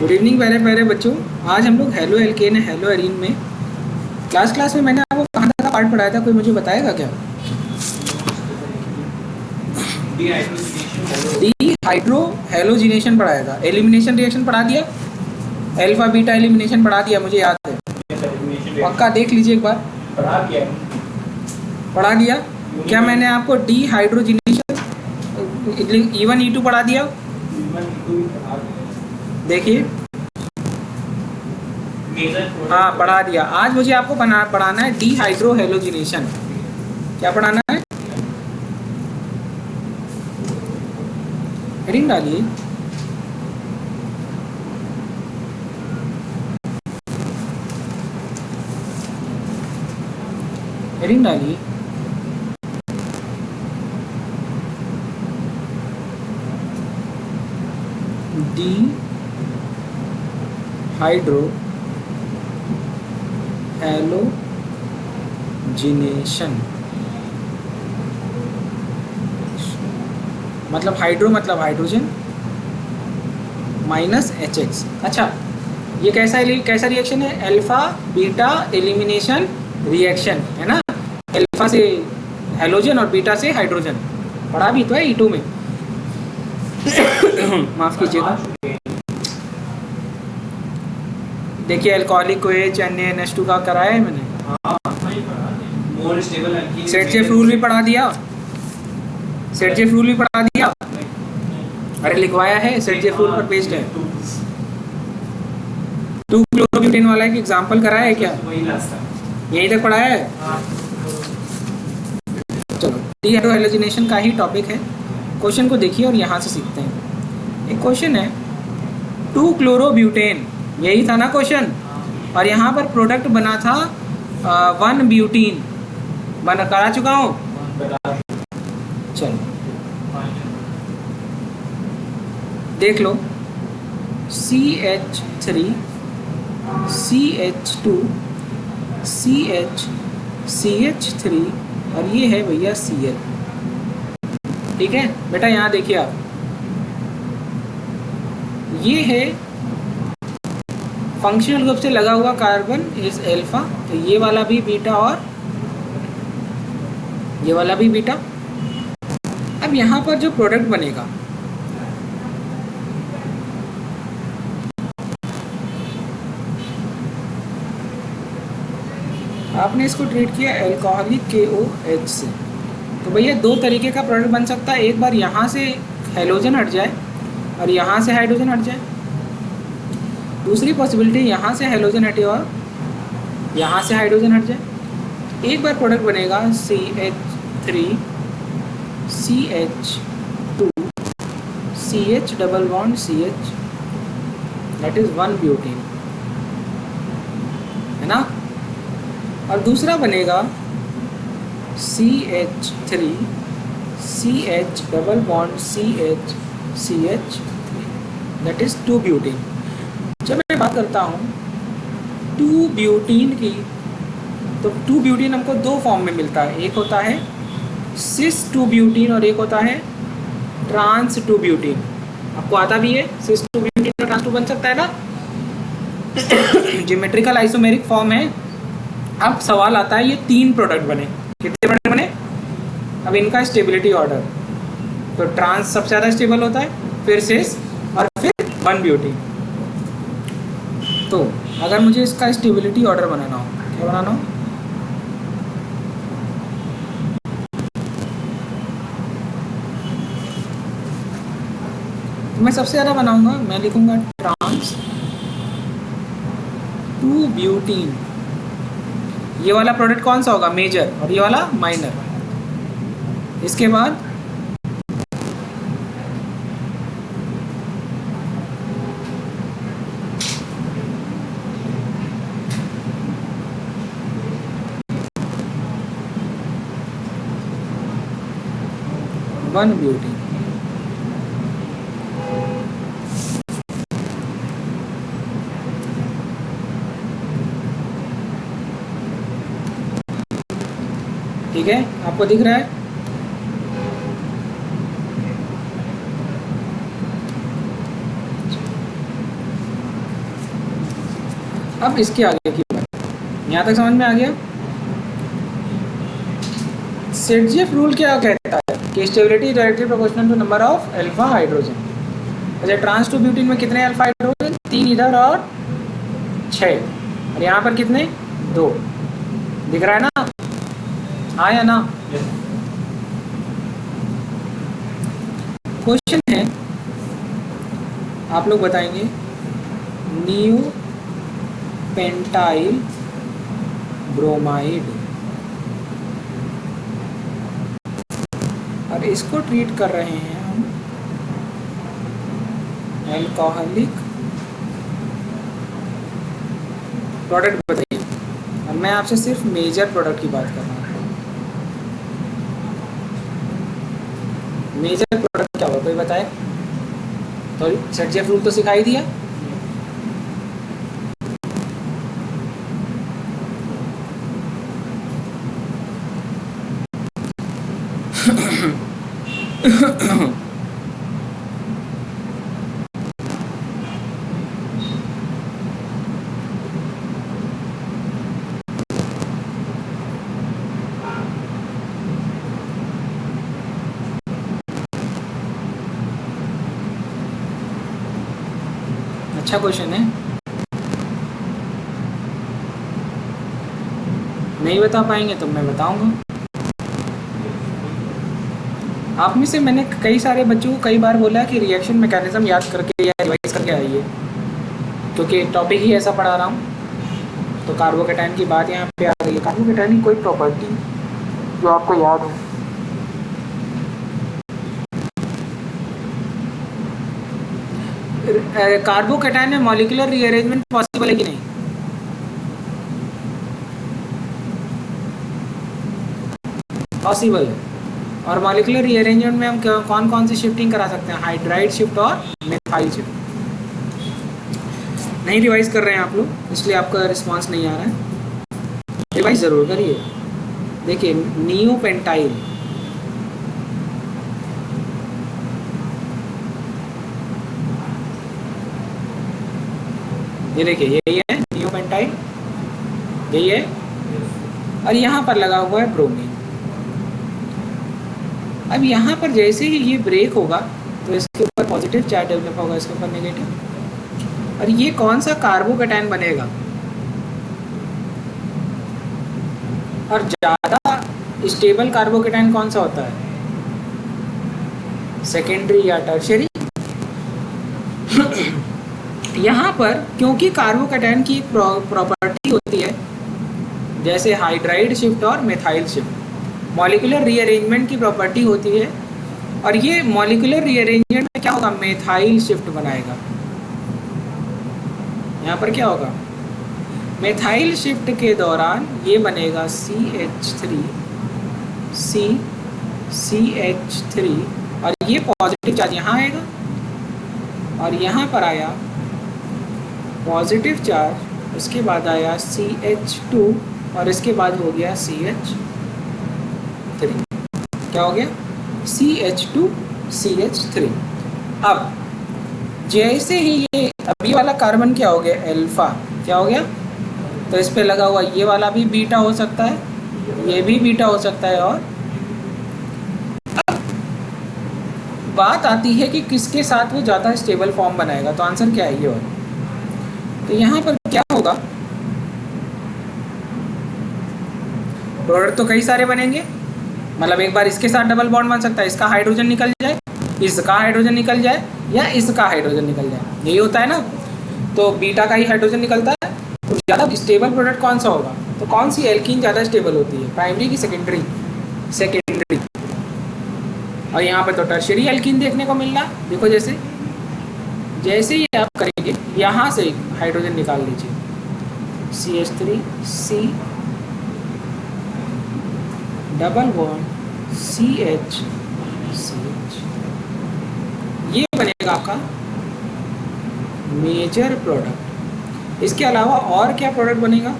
Good evening प्यारे प्यारे बच्चों। आज हम लोग हेलो एल्केन हेलो एरीन में क्लास में मैंने आपको कहाँ तक का पार्ट पढ़ाया था, कोई मुझे बताएगा क्या? डिहाइड्रो हेलोजिनेशन पढ़ाया था। एलिमिनेशन रिएक्शन पढ़ा दिया, अल्फा बीटा एलिमिनेशन पढ़ा दिया, मुझे याद है। पक्का देख लीजिए एक बार। पढ़ा दिया क्या मैंने आपको? डिहाइड्रोजिनेशन E1 E2 पढ़ा दिया। देखिए हाँ पढ़ा दिया। आज मुझे आपको पढ़ाना है डिहाइड्रो हेलोजिनेशन। क्या पढ़ाना है? हेडिंग डालिए। हेडिंग डालिए। डिहाइड्रो हेलोजिनेशन मतलब हाइड्रो मतलब हाइड्रोजन माइनस HX। अच्छा ये कैसा रिएक्शन है? अल्फा बीटा एलिमिनेशन रिएक्शन है ना। अल्फा से हेलोजन और बीटा से हाइड्रोजन पढ़ा भी तो है E2 में। माफ कीजिएगा। देखिए अल्कोहलिक को HNaNH2 का कराया है मैंने। सेटजेफ रूल भी पढ़ा दिया। सेटजेफ रूल भी पढ़ा दिया। अरे लिखवाया है, सेटजेफ रूल पर पेस्ट है। 2-क्लोरोब्यूटेन वाला एक एग्जांपल कराया है क्या? यहीं तक पढ़ाया है। चलो डिहाइड्रो हेलोजिनेशन का ही टॉपिक है। क्वेश्चन को देखिए और यहाँ से सीखते हैं। एक क्वेश्चन है 2-क्लोरोब्यूटेन, यही था ना क्वेश्चन। और यहाँ पर प्रोडक्ट बना था 1-ब्यूटीन। बना करा चुका हूँ। चलो देख लो CH3 CH2 CH3 और ये है भैया Cl। ठीक है बेटा, यहाँ देखिए आप, ये है फंक्शनल ग्रुप से लगा हुआ कार्बन इज अल्फा, तो ये वाला भी बीटा और ये वाला भी बीटा। अब यहाँ पर जो प्रोडक्ट बनेगा आपने इसको ट्रीट किया अल्कोहलिक KOH से, तो भैया दो तरीके का प्रोडक्ट बन सकता है। एक बार यहाँ से हेलोजन हट जाए और यहाँ से हाइड्रोजन हट जाए। दूसरी पॉसिबिलिटी यहाँ से हेलोजन हटे और यहाँ से हाइड्रोजन हट जाए। एक बार प्रोडक्ट बनेगा CH3 CH2 CH double bond CH, that is one butene, है ना। और दूसरा बनेगा CH3 CH double bond CH that is two butene. जब मैं बात करता हूँ 2-ब्यूटीन की, तो 2-ब्यूटीन हमको दो फॉर्म में मिलता है। एक होता है सिस 2-ब्यूटीन और एक होता है ट्रांस 2-ब्यूटीन। आपको आता भी है सिस 2-ब्यूटीन और ट्रांस 2 बन सकता है ना। ज्योमेट्रिकल आइसोमेरिक फॉर्म है। अब सवाल आता है ये 3 प्रोडक्ट बने, कितने प्रोडक्ट बने? अब इनका स्टेबिलिटी ऑर्डर, तो ट्रांस सबसे ज़्यादा स्टेबल होता है, फिर सिस और फिर 1-ब्यूटीन। तो अगर मुझे इसका स्टेबिलिटी ऑर्डर बनाना हो, क्या बनाना हो? तो मैं सबसे ज़्यादा बनाऊंगा, मैं लिखूंगा ट्रांस 2-ब्यूटीन। ये वाला प्रोडक्ट कौन सा होगा? मेजर, और ये वाला माइनर। इसके बाद वन ब्यूटी। ठीक है, आपको दिख रहा है? अब इसके आगे की बात, यहाँ तक समझ में आ गया। सेटजेफ रूल क्या कहता है कि stability is directly proportional to number of alpha hydrogen. अच्छा, ट्रांस टू ब्यूटेन में कितने अल्फा हाइड्रोजन? 3 इधर और 6, और यहाँ पर कितने? 2। दिख रहा है ना? हाँ या ना? क्वेश्चन है, आप लोग बताएंगे, नियो पेंटाइल ब्रोमाइड, और इसको ट्रीट कर रहे हैं हम एल्कोहलिक प्रोडक्ट। बताइए, अब मैं आपसे सिर्फ मेजर प्रोडक्ट की बात कर रहा हूँ। मेजर प्रोडक्ट क्या होगा, कोई बताए? तो सेटजेफ रूल तो सिखाई दिया। अच्छा क्वेश्चन है, नहीं बता पाएंगे तो मैं बताऊंगा। आप में से मैंने कई सारे बच्चों को कई बार बोला कि रिएक्शन मैकेनिज्म याद करके या रिवाइज करके आइए, क्योंकि टॉपिक ही ऐसा पढ़ा रहा हूँ। तो कार्बोकेटाइन की बात यहाँ पे आ रही है। कार्बोकेटाइन की कोई प्रॉपर्टी जो आपको याद हो। कार्बोकेटाइन में मॉलिक्यूलर रीअरेंजमेंट पॉसिबल है कि नहीं? पॉसिबल है। और मॉलिक्यूलर रीअरेंजमेंट में हम कौन कौन सी शिफ्टिंग करा सकते हैं? हाइड्राइड शिफ्ट और मिथाइल शिफ्ट। नहीं रिवाइज कर रहे हैं आप लोग, इसलिए आपका रिस्पांस नहीं आ रहा है। रिवाइज ज़रूर करिए। देखिए, नियोपेंटाइल, ये देखिए यही है नियोपेंटाइल, यही है, और यहाँ पर लगा हुआ है ब्रोमीन। अब यहाँ पर जैसे ही ये ब्रेक होगा तो इसके ऊपर पॉजिटिव चार्ज डेवलप होगा, इसके ऊपर नेगेटिव, और ये कौन सा कार्बोकेटाइन बनेगा? और ज़्यादा स्टेबल कार्बोकेटाइन कौन सा होता है? सेकेंडरी या टर्शियरी? यहाँ पर क्योंकि कार्बोकेटाइन की एक प्रॉपर्टी होती है जैसे हाइड्राइड शिफ्ट और मिथाइल शिफ्ट, मॉलिक्यूलर रीअरेंजमेंट की प्रॉपर्टी होती है, और ये मॉलिक्यूलर रीअरेंजमेंट में क्या होगा? मिथाइल शिफ्ट बनाएगा। यहाँ पर क्या होगा? मिथाइल शिफ्ट के दौरान ये बनेगा CH3 CH3, और ये पॉजिटिव चार्ज यहाँ आएगा, और यहाँ पर आया पॉजिटिव चार्ज, उसके बाद आया CH2, और इसके बाद हो गया CH3। क्या हो गया? CH2 CH3। अब जैसे ही ये अभी वाला कार्बन क्या हो गया? अल्फा। क्या हो गया? तो इस पे लगा हुआ ये वाला भी बीटा हो सकता है, ये भी बीटा हो सकता है। और अब बात आती है कि किसके साथ वो ज़्यादा स्टेबल फॉर्म बनाएगा, तो आंसर क्या है? ये वाला। तो यहाँ पर क्या होगा? प्रोडक्ट तो कई सारे बनेंगे, मतलब एक बार इसके साथ डबल बॉन्ड बन सकता है, इसका हाइड्रोजन निकल जाए, इसका हाइड्रोजन निकल जाए, या इसका हाइड्रोजन निकल जाए, यही होता है ना। तो बीटा का ही हाइड्रोजन निकलता है। तो ज़्यादा स्टेबल प्रोडक्ट कौन सा होगा? तो कौन सी एल्कीन ज़्यादा स्टेबल होती है, प्राइमरी की सेकेंडरी? सेकेंडरी। और यहाँ पर तो टर्शियरी एल्कीन देखने को मिल रहा। देखो जैसे जैसे ही आप करेंगे, यहाँ से हाइड्रोजन निकाल लीजिए, CH3 C double bond CH, ये बनेगा आपका मेजर प्रोडक्ट। इसके अलावा और क्या प्रोडक्ट बनेगा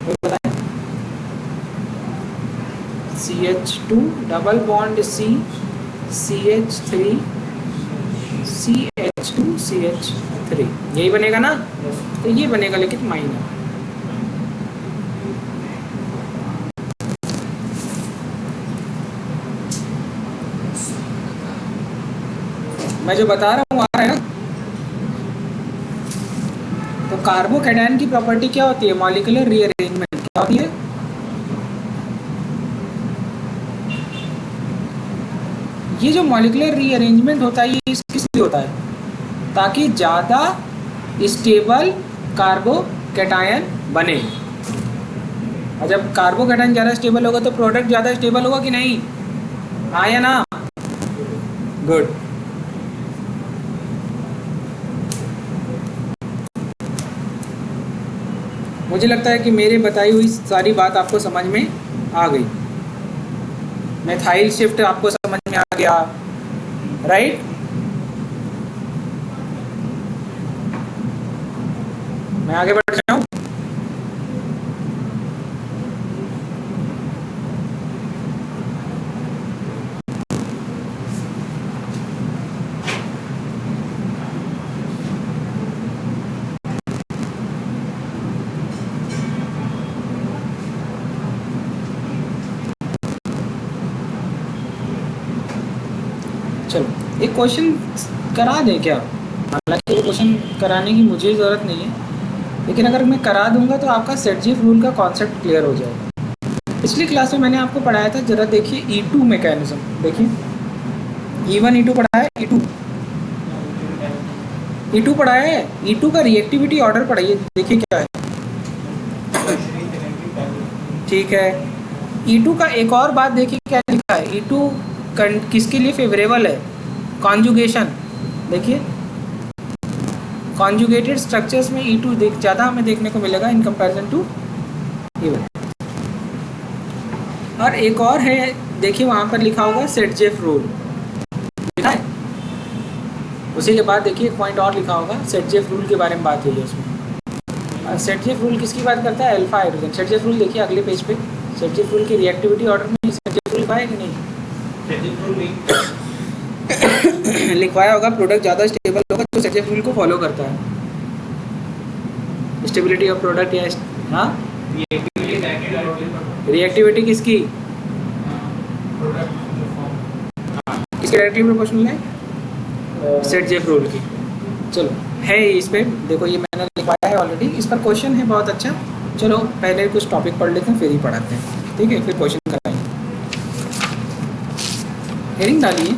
बताएं? CH2 double bond C CH3 CH2 CH3 CH3, यही बनेगा ना, तो ये बनेगा लेकिन माइनर। मैं जो बता रहा हूँ आ रहा है ना। तो कार्बोकैटायन की प्रॉपर्टी क्या होती है? Molecular rearrangement. क्या होती है? ये जो मॉलिक्यूलर रीअरेंजमेंट होता है ये किस लिए होता है? ताकि ज़्यादा स्टेबल कार्बोकैटायन बने। और जब कार्बोकैटायन ज़्यादा स्टेबल होगा तो प्रोडक्ट ज़्यादा स्टेबल होगा कि नहीं? हाँ या ना? गुड। मुझे लगता है कि मेरे बताई हुई सारी बात आपको समझ में आ गई। मेथाइल शिफ्ट आपको समझ में आ गया, राइट? मैं आगे बढ़ जाऊं? चलो एक क्वेश्चन करा दें क्या? हालांकि क्वेश्चन कराने की मुझे ज़रूरत नहीं है, लेकिन अगर मैं करा दूंगा तो आपका सेटजीफ रूल का कॉन्सेप्ट क्लियर हो जाएगा। पिछली क्लास में मैंने आपको पढ़ाया था, ज़रा देखिए E2 मैकेनिज्म। देखिए E1 E2 पढ़ाया है, E2 पढ़ाया है। E2 का रिएक्टिविटी ऑर्डर पढ़ाइए, देखिए क्या है। ठीक है, E2 का एक और बात देखिए क्या लिखा है। E2 किसके लिए फेवरेबल है? कॉन्जुगेशन। देखिए कॉन्जुगेटेड स्ट्रक्चर्स में E2 ज़्यादा हमें देखने को मिलेगा इन कंपैरिजन टू E1। और एक और है, देखिए वहाँ पर लिखा होगा सेटजेफ रूल, लिखा है। उसी के बाद देखिए एक पॉइंट और लिखा होगा, सेटजेफ रूल के बारे में बात हुई है उसमें। और सेटजेफ रूल किसकी बात करता है? Alpha hydrogen. सेटजेफ रूल देखिए अगले पेज पे, सेटजेफ रूल की रिएक्टिविटी ऑर्डर में सेटजेफ रूल लिखा है कि नहीं? लिखवाया होगा। प्रोडक्ट ज़्यादा स्टेबल होगा तो सेटजेफ रूल को फॉलो करता है। स्टेबिलिटी ऑफ प्रोडक्ट या हाँ रिएक्टिविटी किसकी? किसके डायरेक्टली प्रोपोर्शनल है? सेटजेफ रूल की। चलो है इस पे, देखो ये मैंने लिखवाया है ऑलरेडी। इस पर क्वेश्चन है बहुत अच्छा। चलो पहले कुछ टॉपिक पढ़ लेते हैं फिर ही पढ़ाते हैं, ठीक है? फिर क्वेश्चन कराएंगे। हेडिंग डालिए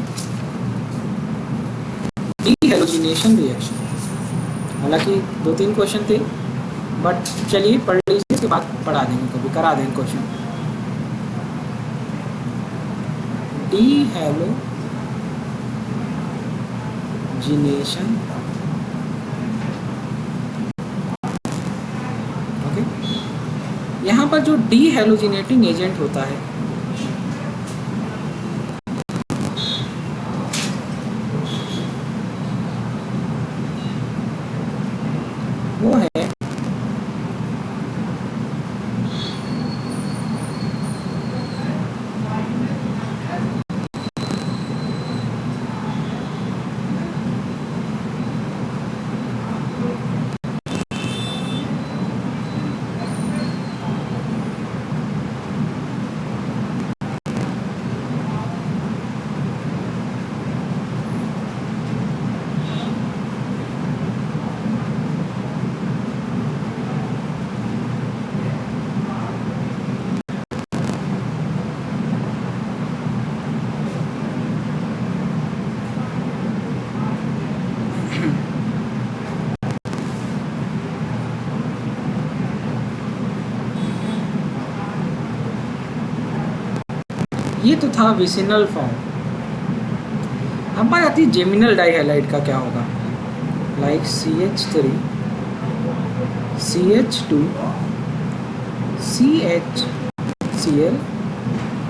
डीहैलोजिनेशन रिएक्शन। हालांकि 2-3 क्वेश्चन थे, बट चलिए पढ़ लीजिए, इसके बाद पढ़ा देंगे, कभी करा देंगे क्वेश्चन। डीहैलोजिनेशन, ओके। यहाँ पर जो डीहैलोजिनेटिंग एजेंट होता है वो है ये तो था विसिनल फॉर्म। अब बात आती है जेमिनल डाइहैलाइड का क्या होगा। लाइक CH3 CH2 CHCl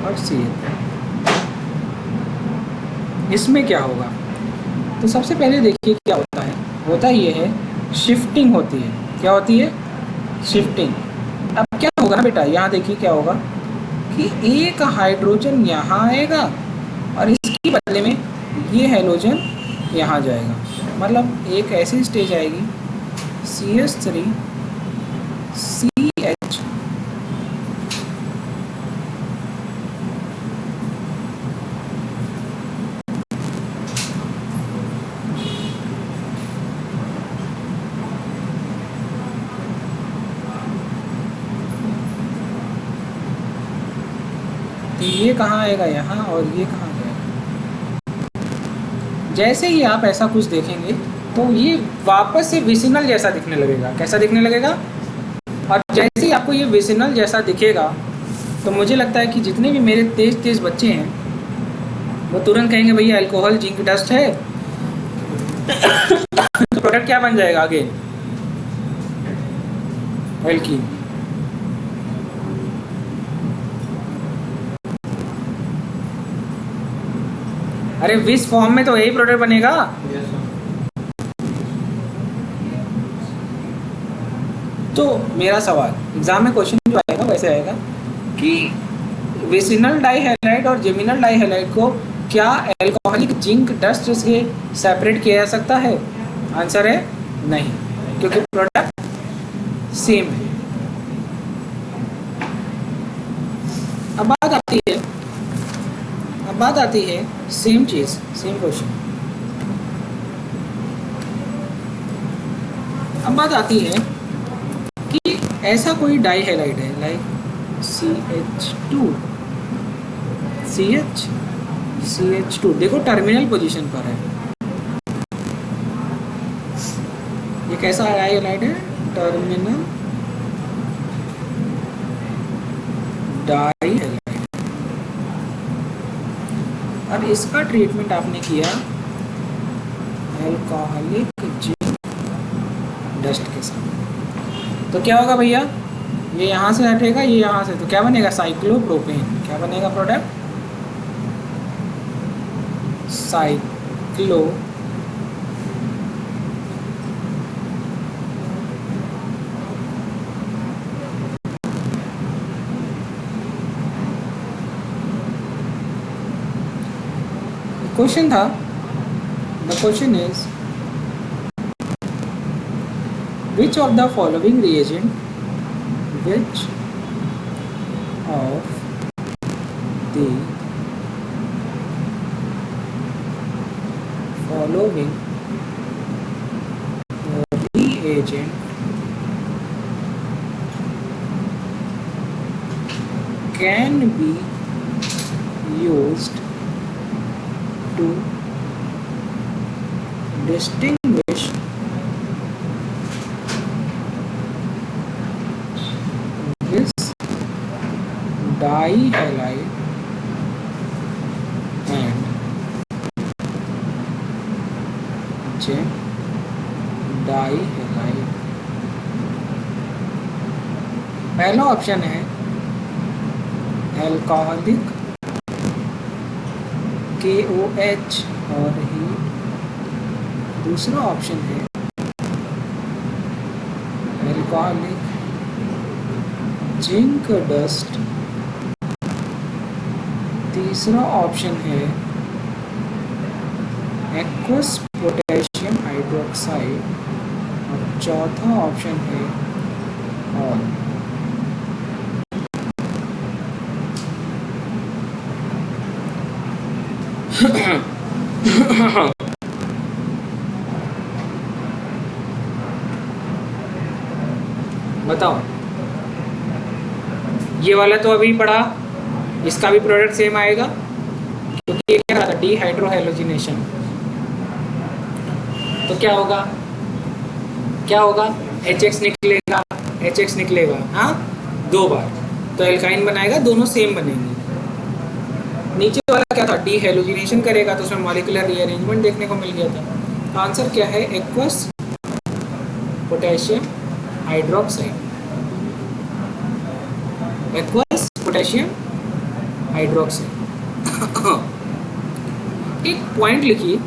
और Cl, इसमें क्या होगा? तो सबसे पहले देखिए क्या होता है। होता ये है शिफ्टिंग होती है। क्या होती है? शिफ्टिंग। अब क्या होगा ना बेटा, यहाँ देखिए क्या होगा कि एक हाइड्रोजन यहाँ आएगा और इसके बदले में ये हाइड्रोजन यहाँ जाएगा। मतलब एक ऐसी स्टेज आएगी CH3 CH तो ये कहाँ आएगा यहाँ, और ये कहाँ जाएगा। जैसे ही आप ऐसा कुछ देखेंगे तो ये वापस से विसिनल जैसा दिखने लगेगा। कैसा दिखने लगेगा? और जैसे ही आपको ये विसिनल जैसा दिखेगा तो मुझे लगता है कि जितने भी मेरे तेज तेज बच्चे हैं वो तुरंत कहेंगे भैया अल्कोहल जिंक डस्ट है। तो प्रोडक्ट क्या बन जाएगा आगे? एल्कीन। अरे विस फॉर्म में तो यही प्रोडक्ट बनेगा। तो मेरा सवाल एग्जाम में क्वेश्चन जो आएगा वैसे आएगा कि विसिनल डाइहैलाइड और जेमिनल डाइहैलाइड को क्या अल्कोहलिक जिंक डस्ट से सेपरेट किया जा सकता है? आंसर है नहीं, क्योंकि प्रोडक्ट सेम है। अब बात आती है सेम चीज़, सेम क्वेश्चन। अब बात आती है कि ऐसा कोई डाइहैलाइड है लाइक CH2 CH2, देखो टर्मिनल पोजीशन पर है। ये कैसा डाइहैलाइड है? टर्मिनल डाइहैलाइड। और इसका ट्रीटमेंट आपने किया अल्कोहलिक जिंक डस्ट के साथ, तो क्या होगा भैया? ये यहाँ से हटेगा, ये यहाँ से, तो क्या बनेगा? साइक्लोप्रोपेन। क्या बनेगा प्रोडक्ट? साइक्लो क्वेश्चन था, the question is which of the following reagent, which of the following reagent can be used to distinguish this dihalide and gem dihalide? पहला ऑप्शन है अल्कोहलिक KOH और हीट। दूसरा option है alcoholic zinc dust. तीसरा option है aqueous potassium hydroxide. और चौथा option है ऑल। बताओ, ये वाला तो अभी पढ़ा, इसका भी प्रोडक्ट सेम आएगा क्योंकि ये क्या था? डिहाइड्रोहैलोजिनेशन। तो क्या होगा? क्या होगा? HX निकलेगा, HX निकलेगा, हाँ, 2 बार, तो एल्काइन बनाएगा, दोनों सेम बनेंगे। नीचे वाला क्या था? डिहाइड्रोजनेशन करेगा तो उसमें मॉलिक्यूलर रीअरेंजमेंट देखने को मिल गया था। तो आंसर क्या है? Aqueous potassium hydroxide. Aqueous potassium hydroxide. एक पॉइंट लिखिए,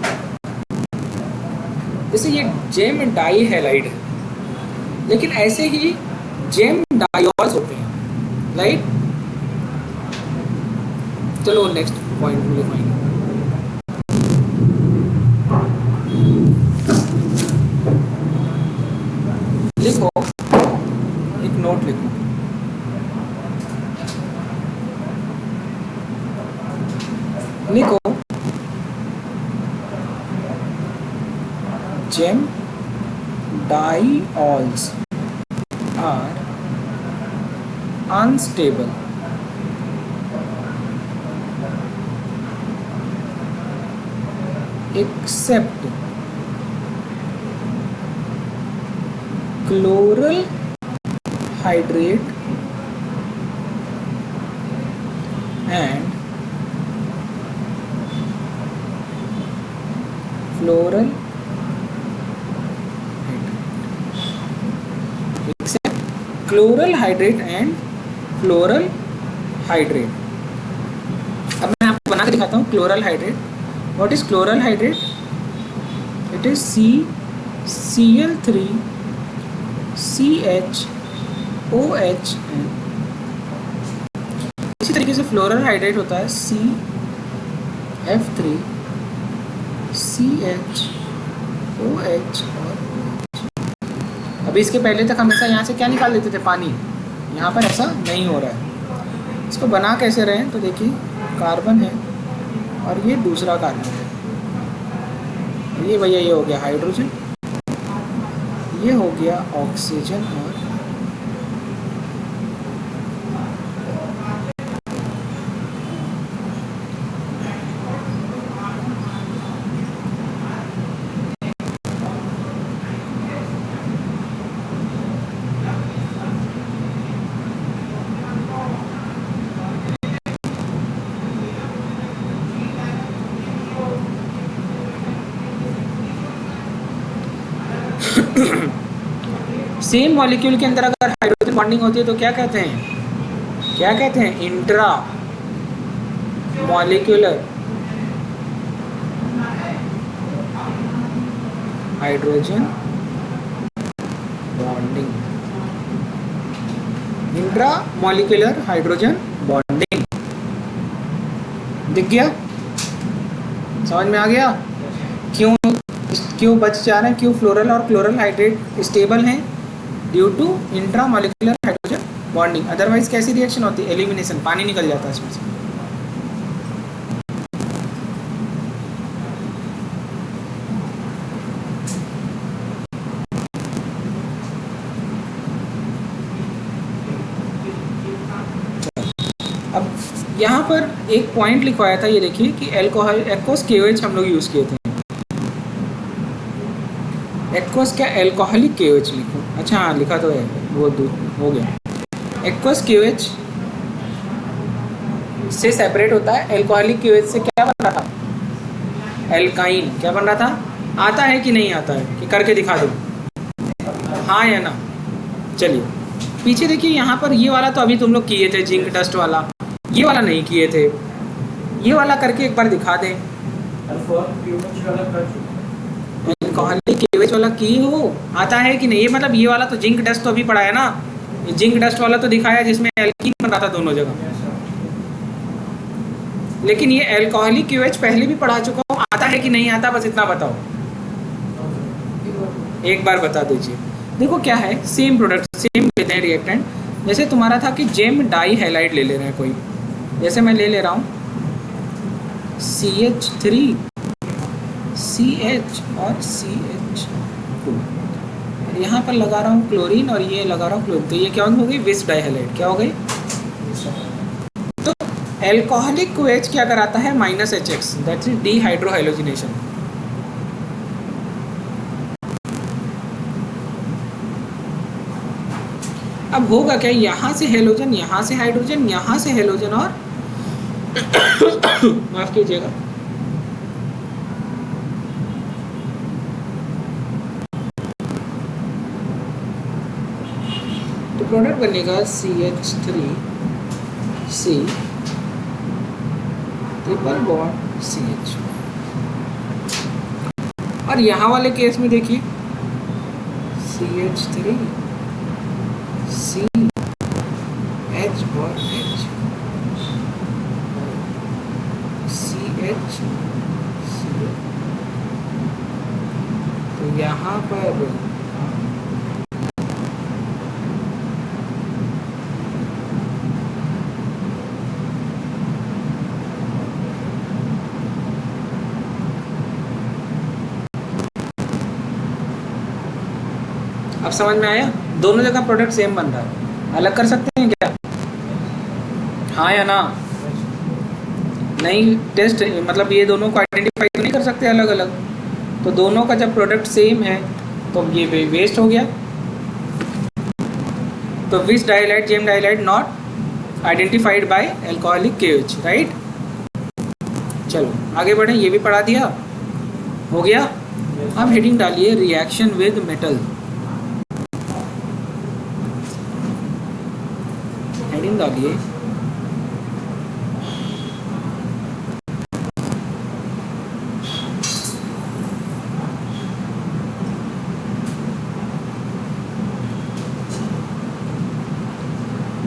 जैसे ये जेम डाइहैलाइड है, लेकिन ऐसे ही जेम डायोल्स होते हैं, राइट? चलो नेक्स्ट पॉइंट लिखवाएंगे। लिखो, एक नोट लिखो, लिखो gem diols are unstable except chloral hydrate and floral chloral hydrate and floral hydrate. अब मैं आपको बना के दिखाता हूँ chloral hydrate. What is chloral hydrate? It is CCl3CHOH। इसी तरीके से फ्लोरल हाइड्रेट होता है CF3CHOH और अभी इसके पहले तक हमेशा यहाँ से क्या निकाल लेते थे? पानी। यहाँ पर ऐसा नहीं हो रहा है। इसको बना कैसे रहे हैं तो देखिए, कार्बन है और ये दूसरा कार्बन है, ये भैया ये हो गया हाइड्रोजन, ये हो गया ऑक्सीजन और सेम मॉलिक्यूल के अंदर अगर हाइड्रोजन बॉन्डिंग होती है तो क्या कहते हैं? क्या कहते हैं? Intra molecular hydrogen bonding. Intra molecular hydrogen bonding. दिख गया? समझ में आ गया? क्यों बच जा रहे हैं? क्यों फ्लोरल और क्लोरल हाइड्रेट स्टेबल हैं? Due to intramolecular hydrogen bonding. Otherwise कैसी रिएक्शन होती है? एलिमिनेशन, पानी निकल जाता है इसमें से। अब यहाँ पर एक पॉइंट लिखवाया था, ये देखिए कि एल्कोहल एक्वस KOH हम लोग यूज़ किए थे। एक्वस क्या? एल्कोहलिक KOH लिखो। अच्छा हाँ, लिखा तो है, वो हो गया। एक्वस KOH से सेपरेट होता है। एल्कोहलिक KOH से क्या बन रहा था? एल्काइन। क्या बन रहा था? आता है कि नहीं आता है? कि करके दिखा दो, हाँ या ना? चलिए पीछे देखिए, यहाँ पर ये वाला तो अभी तुम लोग किए थे, जिंक डस्ट वाला। ये वाला नहीं किए थे, ये वाला करके एक बार दिखा दें। एल्कोहलिक KOH वाला की हो, आता है कि नहीं? ये मतलब ये वाला तो जिंक डस्ट तो अभी पढ़ा है ना, ये जिंक डस्ट वाला तो दिखाया जिसमें एल्कीन बन रहा था दोनों जगह। लेकिन ये एल्कोहलिक KOH पहले भी पढ़ा चुका हूँ, आता है कि नहीं आता? बस इतना बताओ, एक बार बता दीजिए। देखो क्या है, सेम प्रोडक्ट, सेम लेते हैं रिएक्टेंट। जैसे तुम्हारा था कि जेम डाई हैलाइड ले रहे हैं कोई, जैसे मैं ले रहा हूँ CH3 CH और CH2, यहाँ पर लगा रहा हूँ क्लोरीन और ये लगा रहा हूँ क्लोरीन, तो ये क्या हो गई? विस डाई हैलाइड। क्या हो गई? तो एल्कोहलिक KOH क्या कराता है? -HX, that is dehydrohalogenation. अब होगा क्या? यहाँ से हेलोजन, यहाँ से हाइड्रोजन, यहाँ से हेलोजन और माफ कीजिएगा, तो प्रोडक्ट बनेगा CH3C ट्रिपल बॉन्ड CH। और यहाँ वाले केस में देखिए CH3C H bond H CH, तो यहाँ पर अब समझ में आया? दोनों जगह प्रोडक्ट सेम बन रहा है, अलग कर सकते हैं क्या? हाँ या ना? नहीं, टेस्ट मतलब ये दोनों को आइडेंटिफाई तो नहीं कर सकते अलग अलग, तो दोनों का जब प्रोडक्ट सेम है तो ये वेस्ट हो गया। तो which dihalide gem dihalide not identified by alcoholic KOH, right. चलो आगे बढ़ें, ये भी पढ़ा दिया, हो गया। अब हेडिंग डालिए रिएक्शन विद मेटल, हेडिंग डालिए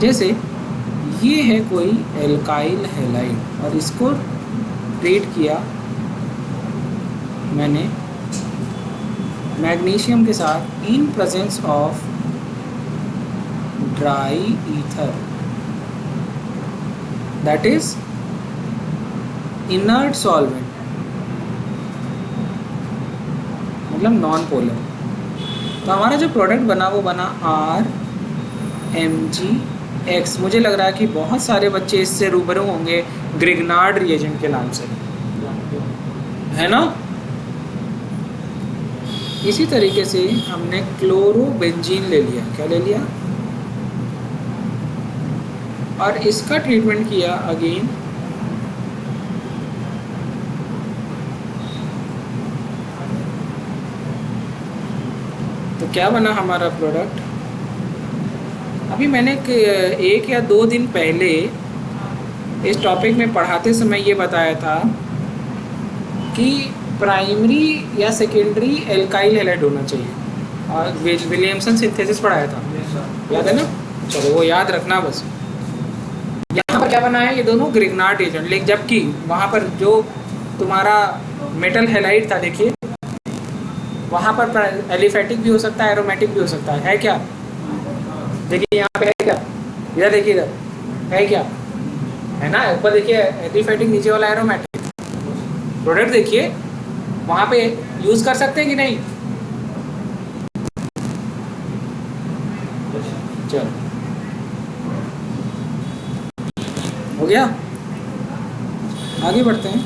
जैसे ये है कोई एल्काइल हैलाइड और इसको ट्रीट किया मैंने मैग्नीशियम के साथ in presence of dry ether, that is inert solvent, मतलब नॉन पोलर। तो हमारा जो प्रोडक्ट बना वो बना RMgX। मुझे लग रहा है कि बहुत सारे बच्चे इससे रूबरू होंगे ग्रिग्नार्ड रिएजेंट के नाम से, है ना। इसी तरीके से हमने क्लोरोबेंजीन ले लिया, क्या ले लिया, और इसका ट्रीटमेंट किया अगेन तो क्या बना हमारा प्रोडक्ट। अभी मैंने एक या दो दिन पहले इस टॉपिक में पढ़ाते समय ये बताया था कि प्राइमरी या सेकेंडरी एल्काइल हैलाइड होना चाहिए, और विलियमसन सिंथेसिस पढ़ाया था, याद है ना। चलो वो याद रखना बस। यहाँ पर क्या बना है, ये दोनों ग्रिग्नार्ड एजेंट, लेकिन जबकि वहाँ पर जो तुम्हारा मेटल हैलाइड था, देखिए वहाँ पर एलिफेटिक भी हो सकता है, एरोमेटिक भी हो सकता है क्या? देखिए यहाँ पे है क्या, इधर देखिए, इधर है क्या, है ना। ऊपर देखिए एलिफेटिक, नीचे वाला एरोमेटिक। प्रोडक्ट देखिए वहाँ पे यूज कर सकते हैं कि नहीं? चलो हो गया, आगे बढ़ते हैं।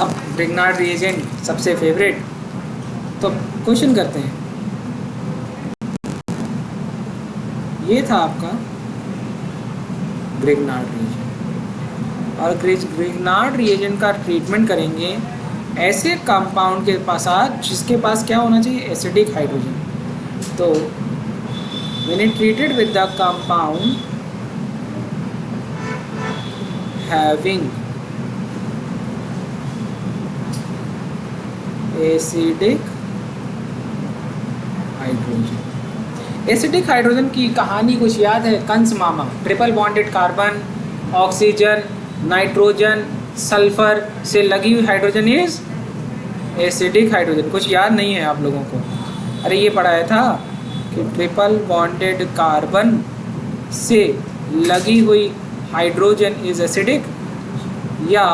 अब ग्रिग्नार्ड रिएजेंट सबसे फेवरेट, तो क्वेश्चन करते हैं। ये था आपका ग्रिग्नार्ड रिएजेंट, और ग्रिग्नार्ड रिएजेंट का ट्रीटमेंट kरेंगे ऐसे कंपाउंड के साथ जिसके पास क्या होना चाहिए, एसिडिक हाइड्रोजन। तो when it treated with the compound having acidic hydrogen. Acidic hydrogen की कहानी कुछ याद है? कंस मामा, triple bonded carbon, oxygen, nitrogen, sulphur से लगी हुई हाइड्रोजन इज एसिडिक हाइड्रोजन। कुछ याद नहीं है आप लोगों को? अरे ये पढ़ाया था कि ट्रिपल बॉन्डेड कार्बन से लगी हुई हाइड्रोजन इज एसिडिक, या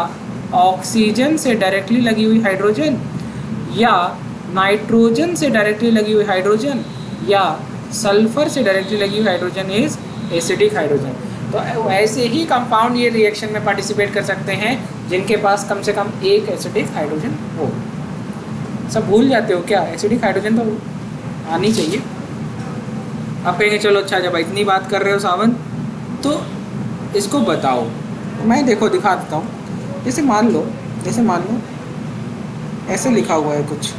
ऑक्सीजन से डायरेक्टली लगी हुई हाइड्रोजन, या नाइट्रोजन से डायरेक्टली लगी हुई हाइड्रोजन, या सल्फर से डायरेक्टली लगी हुई हाइड्रोजन इज एसिडिक हाइड्रोजन। तो ऐसे ही कंपाउंड ये रिएक्शन में पार्टिसिपेट कर सकते हैं जिनके पास कम से कम एक एसिडिक हाइड्रोजन हो। सब भूल जाते हो क्या? एसिडिक हाइड्रोजन तो आनी चाहिए। आप कहेंगे चलो अच्छा, जब इतनी बात कर रहे हो सावन तो इसको बताओ। मैं देखो दिखा देता हूँ। जैसे मान लो ऐसे लिखा हुआ है कुछ,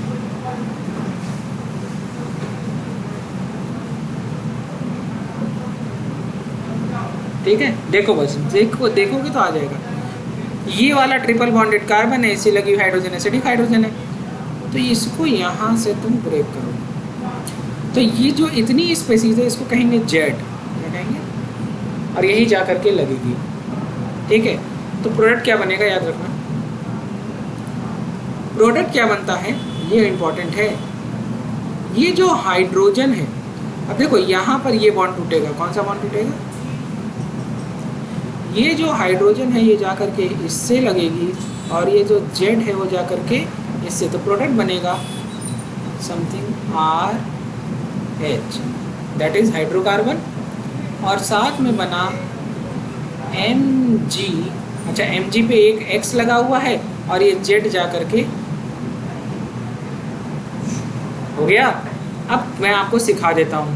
ठीक है। देखो बस देखोगे तो आ जाएगा। ये वाला ट्रिपल बॉन्डेड कार्बन है, इसी लगी हुई हाइड्रोजन एसिडिक हाइड्रोजन है। तो इसको यहाँ से तुम ब्रेक करो, तो ये जो इतनी स्पेसीज है इसको कहेंगे जेड, क्या कहेंगे, और यही जा करके लगेगी, ठीक है। तो प्रोडक्ट क्या बनेगा, याद रखना। प्रोडक्ट क्या बनता है ये इम्पोर्टेंट है। ये जो हाइड्रोजन है, अब देखो यहाँ पर ये बॉन्ड टूटेगा, कौन सा बॉन्ड टूटेगा, ये जो हाइड्रोजन है ये जा करके इससे लगेगी, और ये जो जेड है वो जा करके इससे, तो प्रोडक्ट बनेगा something RH, that is hydrocarbon, और साथ में बना Mg। अच्छा, Mg पे एक X लगा हुआ है और ये Z जा करके हो गया। अब मैं आपको सिखा देता हूँ,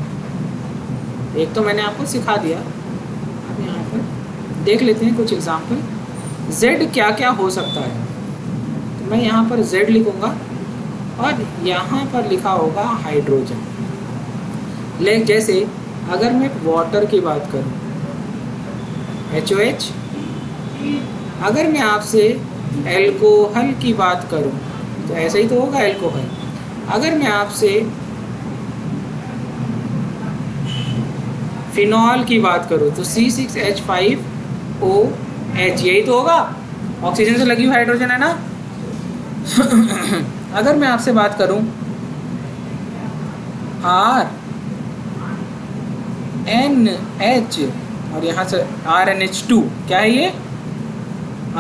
एक तो मैंने आपको सिखा दिया, अब यहाँ पर देख लेते हैं कुछ एग्जाम्पल। Z क्या क्या हो सकता है, तो मैं यहाँ पर Z लिखूँगा और यहाँ पर लिखा होगा हाइड्रोजन। लेकिन जैसे अगर मैं वाटर की बात करूँ HOH, अगर मैं आपसे एल्कोहल की बात करूँ तो ऐसा ही तो होगा एल्कोहल। अगर मैं आपसे फिनॉल की बात करूँ तो C6H5OH, यही तो होगा, ऑक्सीजन से लगी हुई हाइड्रोजन है ना। अगर मैं आपसे बात करूँ RNH और यहाँ से RNH2, क्या है ये,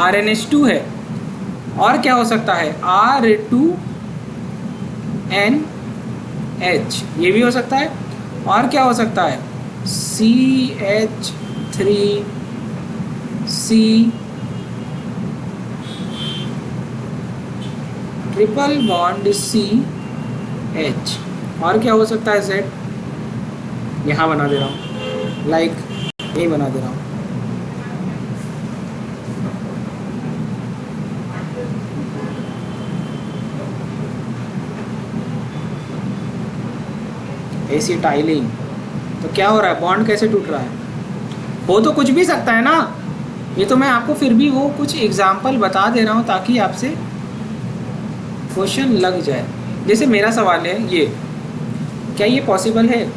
RNH2 है। और क्या हो सकता है, R2NH, ये भी हो सकता है। और क्या हो सकता है, CH3C ट्रिपल बॉन्ड CH। और क्या हो सकता है, Z, यहाँ बना दे रहा हूँ, लाइक यही बना दे रहा हूँ। एसिटाइलिन, तो क्या हो रहा है, बॉन्ड कैसे टूट रहा है, हो तो कुछ भी सकता है ना। ये तो मैं आपको फिर भी वो कुछ एग्जाम्पल बता दे रहा हूँ ताकि आपसे क्वेश्चन लग जाए। जैसे मेरा सवाल है ये, क्या ये पॉसिबल है,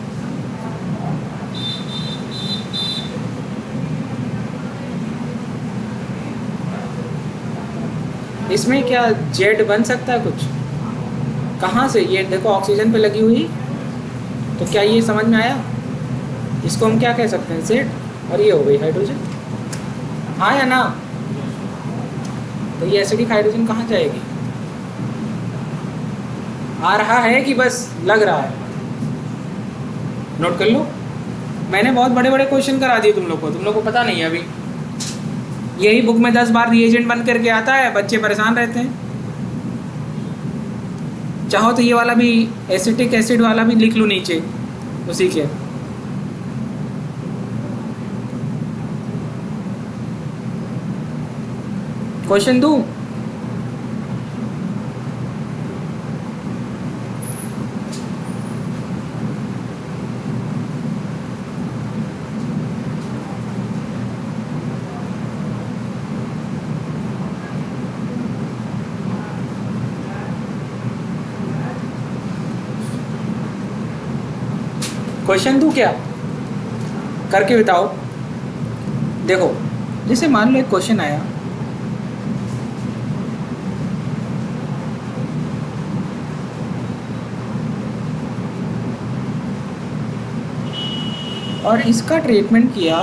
इसमें क्या जेड बन सकता है कुछ, कहाँ से, ये देखो ऑक्सीजन पे लगी हुई, तो क्या ये समझ में आया, इसको हम क्या कह सकते हैं, जेड, और ये हो गई हाइड्रोजन, हाँ या ना। तो ये एसिडिक हाइड्रोजन कहाँ जाएगी, आ रहा है कि बस लग रहा है, नोट कर लो। मैंने बहुत बड़े बड़े क्वेश्चन करा दिए तुम लोग को पता नहीं है अभी। यही बुक में 10 बार रिएजेंट बन करके आता है, बच्चे परेशान रहते हैं। चाहो तो ये वाला भी एसिटिक एसिड वाला भी लिख लूँ नीचे उसी के। क्वेश्चन दूँ, क्वेश्चन दूँ क्या, करके बताओ। देखो जैसे मान लो एक क्वेश्चन आया, और इसका ट्रीटमेंट किया,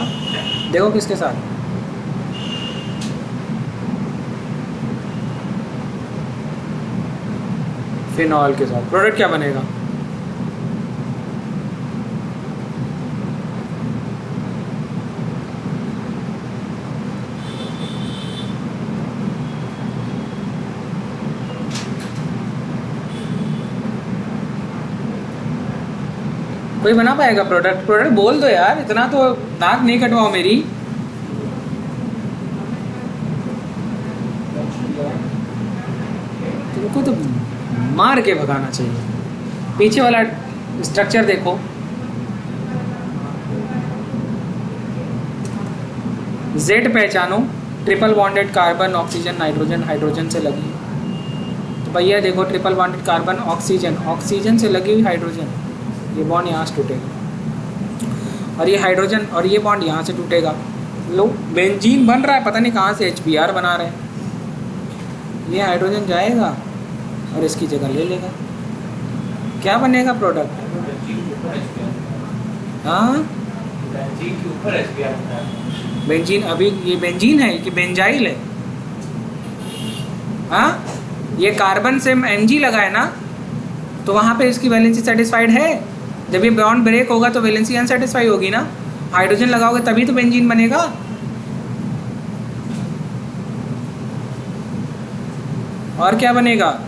देखो किसके साथ, फिनॉल के साथ, प्रोडक्ट क्या बनेगा, कोई बना पाएगा प्रोडक्ट, प्रोडक्ट बोल दो यार, इतना तो नाक नहीं कटवाओ मेरी। तुमको तो मार के भगाना चाहिए। पीछे वाला स्ट्रक्चर देखो, जेड पहचानो, triple bonded carbon oxygen nitrogen, hydrogen से लगी। तो भैया देखो triple bonded carbon oxygen, oxygen से लगी हुई हाइड्रोजन, ये बॉन्ड यहाँ से टूटेगा, और ये हाइड्रोजन और ये बॉन्ड यहाँ से टूटेगा। लो बेंजीन बन रहा है, पता नहीं कहाँ से HBr बना रहे हैं। ये हाइड्रोजन जाएगा और इसकी जगह ले लेगा, क्या बनेगा प्रोडक्ट, हाँ बेंजीन। अभी ये बेंजीन है कि बेंजाइल है, हाँ ये कार्बन से Mg लगा है ना, तो तो वहाँ पे इसकी वैलेंसी सेटिस्फाइड है। जब ये बॉन्ड ब्रेक होगा तो वैलेंसी अनसेटिस्फाई होगी ना, हाइड्रोजन लगाओगे तभी तो बेंजीन बनेगा। और क्या बनेगा,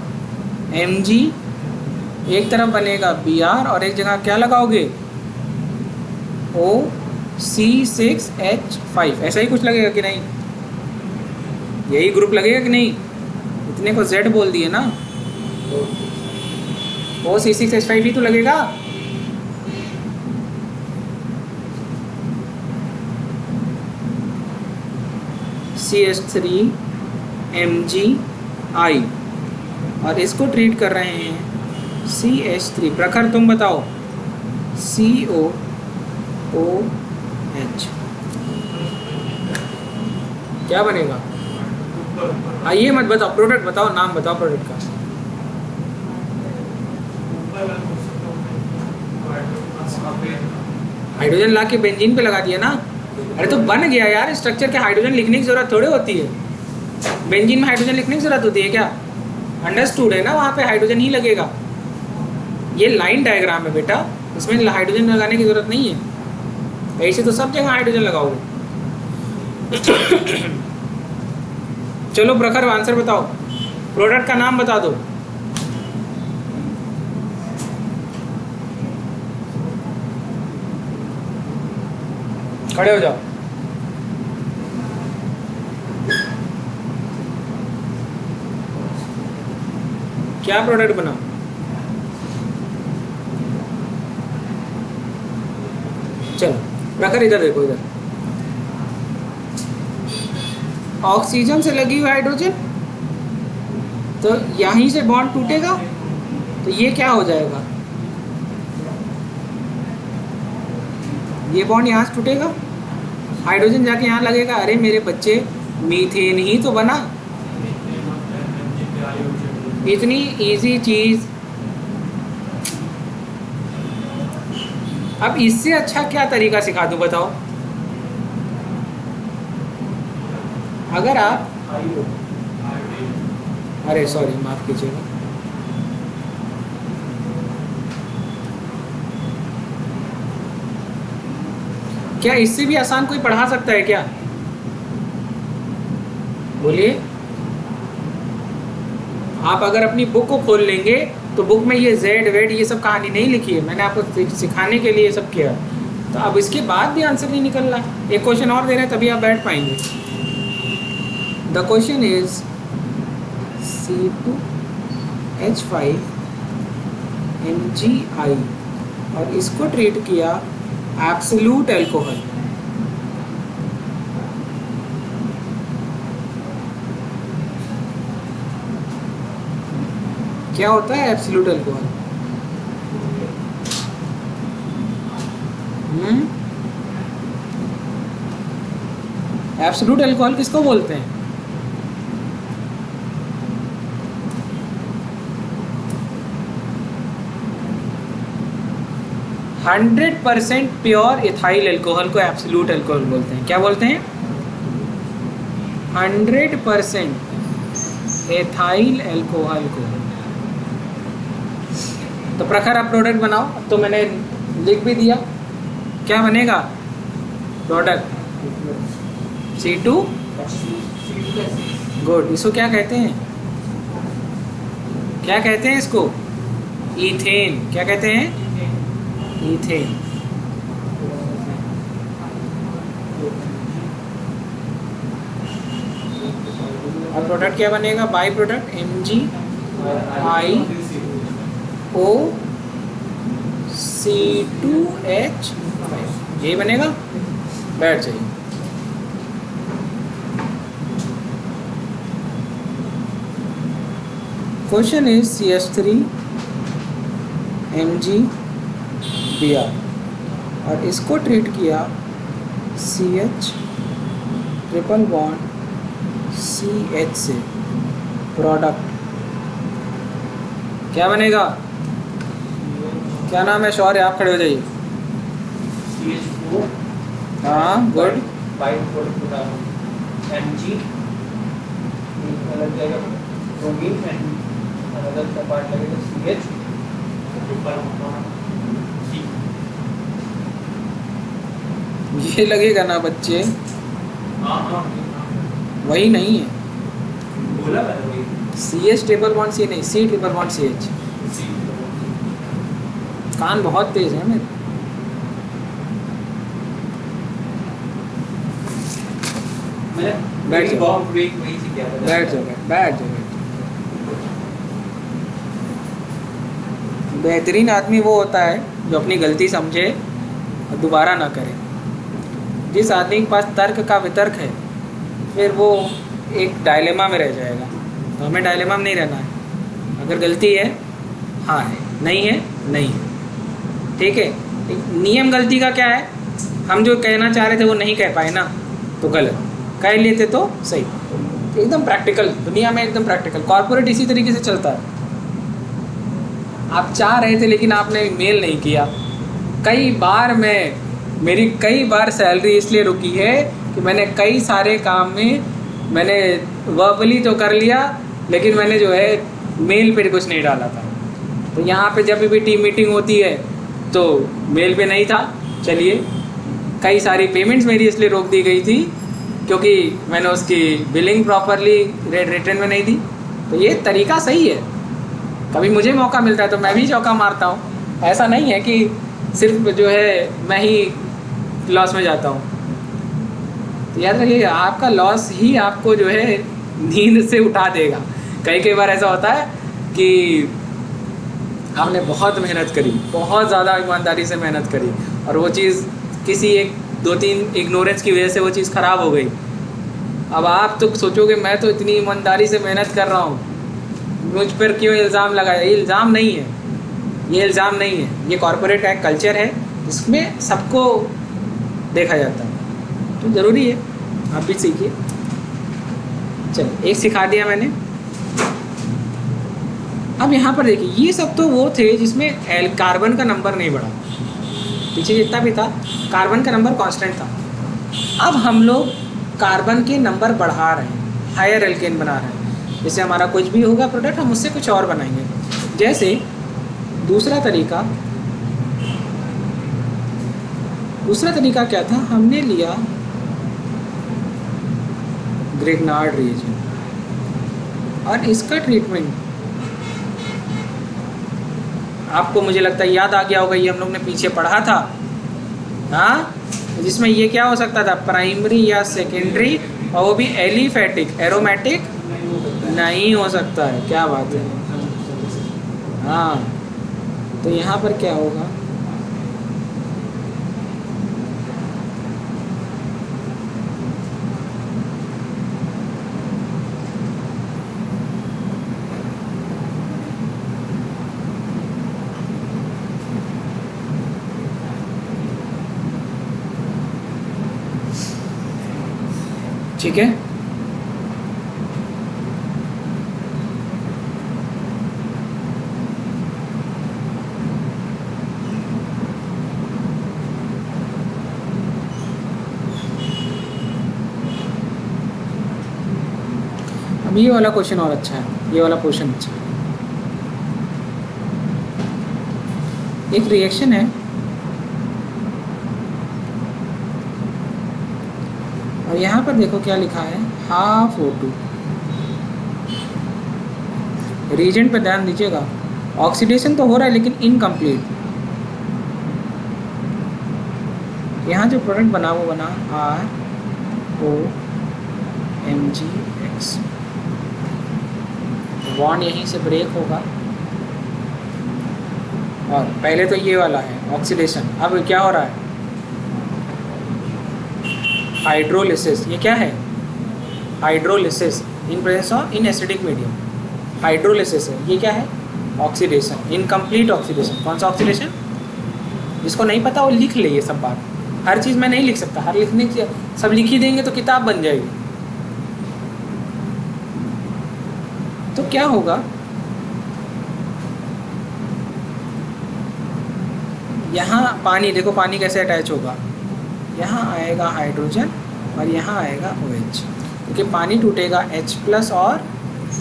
Mg एक तरफ बनेगा Br और एक जगह क्या लगाओगे OC6H5, ऐसा ही कुछ लगेगा कि नहीं, यही ग्रुप लगेगा कि नहीं, इतने को Z बोल दिए ना, OC6H5 ही तो लगेगा। CH3MgI और इसको ट्रीट कर रहे हैं CH3। प्रखर तुम बताओ, COOH क्या बनेगा? आइए मत बताओ, प्रोडक्ट बताओ, नाम बताओ प्रोडक्ट का। हाइड्रोजन ला के बेंजीन पे लगा दिया ना, अरे तो बन गया यार स्ट्रक्चर के, हाइड्रोजन लिखने की जरूरत थोड़ी होती है, बेंजीन में हाइड्रोजन लिखने की जरूरत होती है क्या? अंडरस्टूड है ना, वहाँ पे हाइड्रोजन ही लगेगा। ये लाइन डायग्राम है बेटा, इसमें हाइड्रोजन लगाने की जरूरत नहीं है, ऐसे तो सब जगह हाइड्रोजन लगाओगे। चलो प्रखर आंसर बताओ, प्रोडक्ट का नाम बता दो। खड़े हो जाओ। क्या प्रोडक्ट बना? चलो प्रखर इधर देखो, इधर ऑक्सीजन से लगी हुई हाइड्रोजन, तो यहीं से बॉन्ड टूटेगा तो ये क्या हो जाएगा, ये बॉन्ड यहाँ से टूटेगा, हाइड्रोजन जाके यहाँ लगेगा। अरे मेरे बच्चे, मीथेन ही तो बना, इतनी इजी चीज। अब इससे अच्छा क्या तरीका सिखा दूं बताओ? अगर आप, अरे सॉरी माफ कीजिएगा, क्या इससे भी आसान कोई पढ़ा सकता है क्या? बोलिए। आप अगर अपनी बुक को खोल लेंगे तो बुक में ये जेड वेड ये सब कहानी नहीं लिखी है, मैंने आपको सिखाने के लिए सब किया। तो अब इसके बाद भी आंसर नहीं निकल रहा, एक क्वेश्चन और दे रहे हैं तभी आप बैठ पाएंगे। द क्वेश्चन इज C2H5MgI और इसको ट्रीट किया एब्सोल्यूट अल्कोहल। क्या होता है एब्सोल्यूट अल्कोहल? एब्सोल्यूट अल्कोहल किसको बोलते हैं? 100% प्योर इथाइल अल्कोहल को एब्सोल्यूट अल्कोहल बोलते हैं। क्या बोलते हैं? 100% एथाइल अल्कोहल को। तो प्रखर आप प्रोडक्ट बनाओ, तो मैंने लिख भी दिया, क्या बनेगा प्रोडक्ट? C2। गुड। इसको क्या कहते हैं? क्या कहते हैं इसको? ईथेन। क्या कहते हैं? ईथेन। और प्रोडक्ट क्या बनेगा? बाई प्रोडक्ट MgIO2H5 यही बनेगा। बैठ जाइए। क्वेश्चन इज CH3MgBr और इसको ट्रीट किया CH ट्रिपल बॉन्ड CH से। प्रोडक्ट क्या बनेगा? क्या नाम है? शौर्य आप खड़े हो जाइए। हाँ गुड। ये लगेगा ना बच्चे, वही नहीं है। बोला मैंने वही। CH ट्रिपल बॉन्ड C नहीं, C ट्रिपल बॉन्ड CH। कान बहुत तेज है मेरे। बैठ जाओ, बैठ जाओ, बैठ जाओ, बैठ जाओ। बेहतरीन आदमी वो होता है जो अपनी गलती समझे और दोबारा ना करे। जिस आदमी के पास तर्क का वितर्क है, फिर वो एक डायलेमा में रह जाएगा। तो हमें डायलेमा में नहीं रहना है। अगर गलती है, हाँ है, नहीं है, नहीं है, ठीक है। नियम गलती का क्या है, हम जो कहना चाह रहे थे वो नहीं कह पाए ना, तो गलत, कह लेते तो सही। एकदम प्रैक्टिकल, दुनिया में एकदम प्रैक्टिकल। कॉर्पोरेट इसी तरीके से चलता है। आप चाह रहे थे लेकिन आपने मेल नहीं किया। मेरी कई बार सैलरी इसलिए रुकी है कि मैंने कई सारे काम में मैंने वर्बली तो कर लिया, लेकिन मैंने जो है मेल पे कुछ नहीं डाला था। तो यहाँ पे जब भी टीम मीटिंग होती है तो मेल पे नहीं था। चलिए, कई सारी पेमेंट्स मेरी इसलिए रोक दी गई थी क्योंकि मैंने उसकी बिलिंग प्रॉपरली रिटर्न में नहीं दी। तो ये तरीका सही है। कभी मुझे मौका मिलता है तो मैं भी चौका मारता हूँ। ऐसा नहीं है कि सिर्फ जो है मैं ही लॉस में जाता हूँ। तो याद रखिए, आपका लॉस ही आपको जो है नींद से उठा देगा। कई बार ऐसा होता है कि आपने बहुत मेहनत करी, बहुत ज़्यादा ईमानदारी से मेहनत करी, और वो चीज़ किसी एक दो तीन इग्नोरेंस की वजह से वो चीज़ ख़राब हो गई। अब आप तो सोचोगे मैं तो इतनी ईमानदारी से मेहनत कर रहा हूँ, मुझ पर क्यों इल्ज़ाम लगाया। ये इल्ज़ाम नहीं है, ये इल्ज़ाम नहीं है। ये कॉर्पोरेट का कल्चर है जिसमें सबको देखा जाता है। तो ज़रूरी है, आप भी सीखिए। चलो, एक सिखा दिया मैंने। अब यहाँ पर देखिए, ये सब तो वो थे जिसमें कार्बन का नंबर नहीं बढ़ा। पीछे जितना भी था कार्बन का नंबर कांस्टेंट था। अब हम लोग कार्बन के नंबर बढ़ा रहे हैं, हायर एल्केन बना रहे हैं। जैसे हमारा कुछ भी होगा प्रोडक्ट, हम उससे कुछ और बनाएंगे। जैसे दूसरा तरीका क्या था, हमने लिया ग्रिग्नार्ड रिएजेंट और इसका ट्रीटमेंट आपको मुझे लगता है याद आ गया होगा। ये हम लोग ने पीछे पढ़ा था, हाँ, जिसमें ये क्या हो सकता था, प्राइमरी या सेकेंडरी, और वो भी एलिफेटिक, एरोमेटिक नहीं हो सकता है। क्या बात है, हाँ। तो यहाँ पर क्या होगा, ठीक है। अब ये वाला क्वेश्चन और अच्छा है, ये वाला क्वेश्चन अच्छा है। एक रिएक्शन है और यहाँ पर देखो क्या लिखा है, हाफ O2। रीजेंट पे ध्यान दीजिएगा, ऑक्सीडेशन तो हो रहा है लेकिन इनकम्प्लीट। यहाँ जो प्रोडक्ट बना वो बना ROMgX। बॉन्ड यहीं से ब्रेक होगा और पहले तो ये वाला है ऑक्सीडेशन। अब क्या हो रहा है, हाइड्रोलिसिस। ये क्या है, hydrolysis in presence of in acidic medium. Hydrolysis है, ये क्या है, ऑक्सीडेशन, इनकम्प्लीट ऑक्सीडेशन। कौन सा ऑक्सीडेशन, जिसको नहीं पता वो लिख ले। ये सब बात, हर चीज़ मैं नहीं लिख सकता, हर लिखने की सब लिख ही देंगे तो किताब बन जाएगी। तो क्या होगा, यहाँ पानी, देखो पानी कैसे अटैच होगा, यहाँ आएगा हाइड्रोजन और यहाँ आएगा OH, क्योंकि पानी टूटेगा H+ और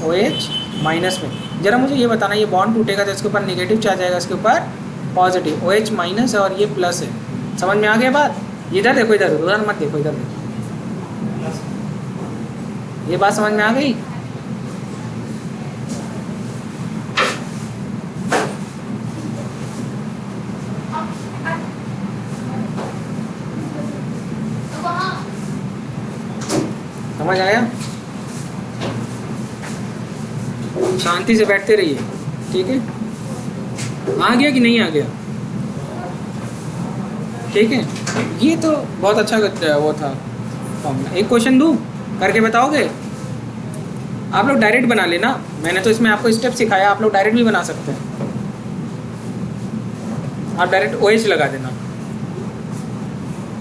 OH माइनस में। जरा मुझे ये बताना, ये बॉन्ड टूटेगा तो इसके ऊपर नेगेटिव चार्ज आएगा, इसके ऊपर पॉजिटिव, OH माइनस है और ये प्लस है। समझ में आ गया बात? इधर देखो, इधर उधर मत देखो, इधर देखो। ये बात समझ में आ गई? समझ आया? शांति से बैठते रहिए, ठीक है? आ गया कि नहीं आ गया? ठीक है, ये तो बहुत अच्छा वो था फॉर्मूला। एक क्वेश्चन दूँ, करके बताओगे? आप लोग डायरेक्ट बना लेना, मैंने तो इसमें आपको स्टेप सिखाया, आप लोग डायरेक्ट भी बना सकते हैं। आप डायरेक्ट OH लगा देना,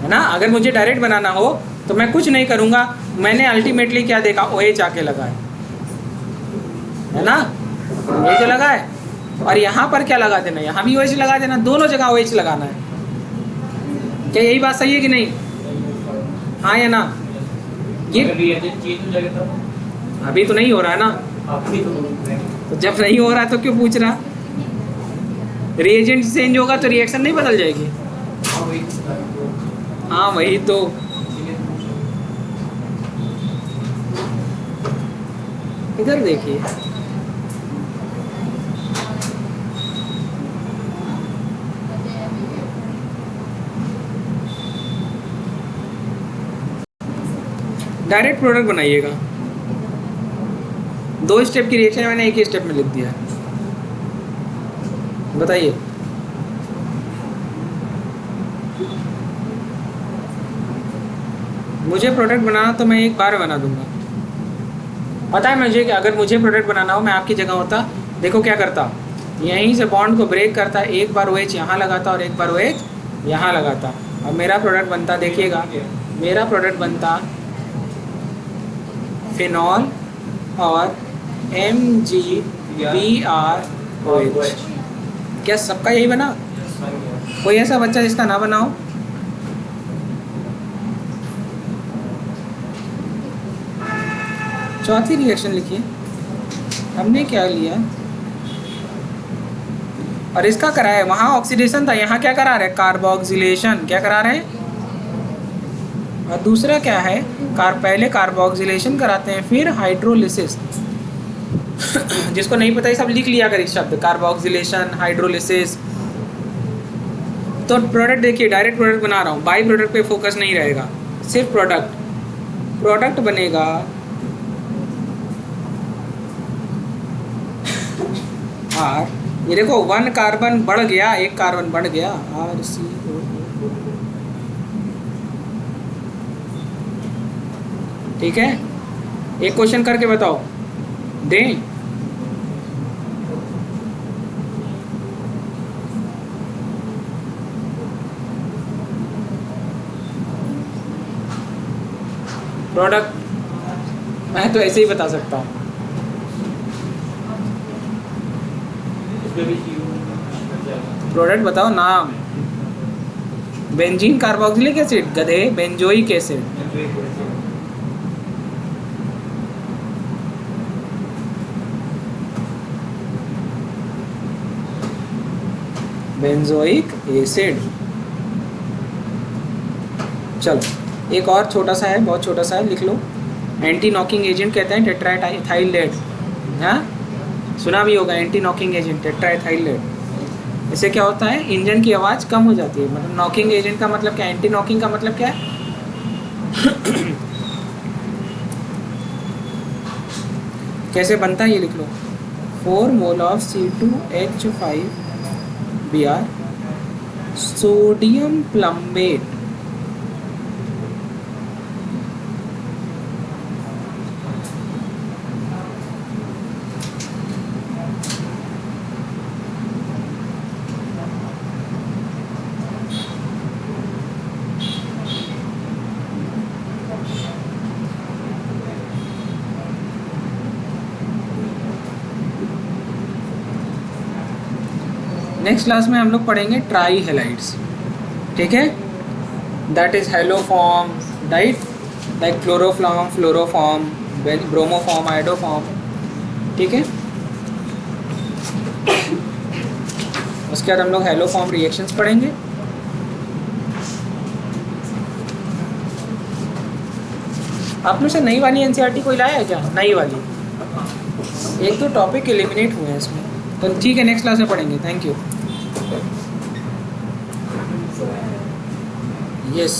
है ना? अगर मुझे डायरेक्ट बनाना हो तो मैं कुछ नहीं करूँगा, मैंने अल्टीमेटली क्या देखा, OH आके लगा है ना? ये जो लगा है, और यहाँ पर क्या लगा देना, यहाँ भी OH लगा देना, दोनों जगह OH लगाना है। क्या यही बात सही है कि नहीं? हाँ या ना? ये अभी तो नहीं हो रहा है ना, तो जब नहीं हो रहा तो क्यों पूछ रहा? रिएजेंट चेंज होगा तो रिएक्शन नहीं बदल जाएगी? हाँ वही तो। इधर देखिए, डायरेक्ट प्रोडक्ट बनाइएगा। 2 स्टेप की रिएक्शन मैंने एक ही स्टेप में लिख दिया है। बताइए, मुझे प्रोडक्ट बनाना तो मैं एक बार बना दूंगा। पता है मुझे कि अगर मुझे प्रोडक्ट बनाना हो, मैं आपकी जगह होता, देखो क्या करता, यहीं से बॉन्ड को ब्रेक करता, एक बार OH यहाँ लगाता और एक बार OH यहाँ लगाता, अब मेरा प्रोडक्ट बनता, देखिएगा मेरा प्रोडक्ट बनता फिनॉल और MgBrOH। क्या सबका यही बना? कोई ऐसा बच्चा जिसका ना बना हो? चौथी रिएक्शन लिखिए, हमने क्या लिया, और इसका करा है, वहाँ ऑक्सीडेशन था, यहाँ क्या करा रहे हैं, कार्बोक्सिलेशन। क्या करा रहे हैं? और दूसरा क्या है, पहले कार्बोक्सिलेशन कराते हैं, फिर हाइड्रोलिसिस। जिसको नहीं पता ये सब लिख लिया करिए शब्द, कार्बोक्सिलेशन, हाइड्रोलिसिस। तो प्रोडक्ट देखिए, डायरेक्ट प्रोडक्ट बना रहा हूँ, बाई प्रोडक्ट पे फोकस नहीं रहेगा, सिर्फ प्रोडक्ट बनेगा। और ये देखो 1 कार्बन बढ़ गया, 1 कार्बन बढ़ गया, RCO। ठीक है, एक क्वेश्चन करके बताओ, दें? प्रोडक्ट मैं तो ऐसे ही बता सकता हूँ। प्रोडक्ट बताओ, नाम, बेंजीन कार्बोक्सिलिक एसिड, गधे, बेंजोइक एसिड। Benzoic acid. चलो एक और छोटा सा है, बहुत छोटा सा है, लिख लो। एंटी नॉकिंग एजेंट कहते हैं टेट्राएथाइल लेड। हाँ सुना भी होगा, एंटी नॉकिंग एजेंट टेट्राएथाइल लेड। इससे क्या होता है, इंजन की आवाज़ कम हो जाती है। मतलब नॉकिंग एजेंट का मतलब क्या, एंटी नॉकिंग का मतलब क्या है? कैसे बनता है ये लिख लो, 4 mole of C2H5Br sodium plumbate. Next class में हम लोग पढ़ेंगे ट्राई हेलाइड्स, ठीक है? That is haloform, right, like chloroform, fluoroform, bromoform, iodoform, ठीक है? उसके बाद हम लोग हेलो फॉर्म रिएक्शंस पढ़ेंगे। आप में से नई वाली एनसीईआरटी कोई लाया है क्या? नई वाली एक तो टॉपिक एलिमिनेट हुए हैं इसमें, तो ठीक है नेक्स्ट क्लास में पढ़ेंगे। Thank you. यस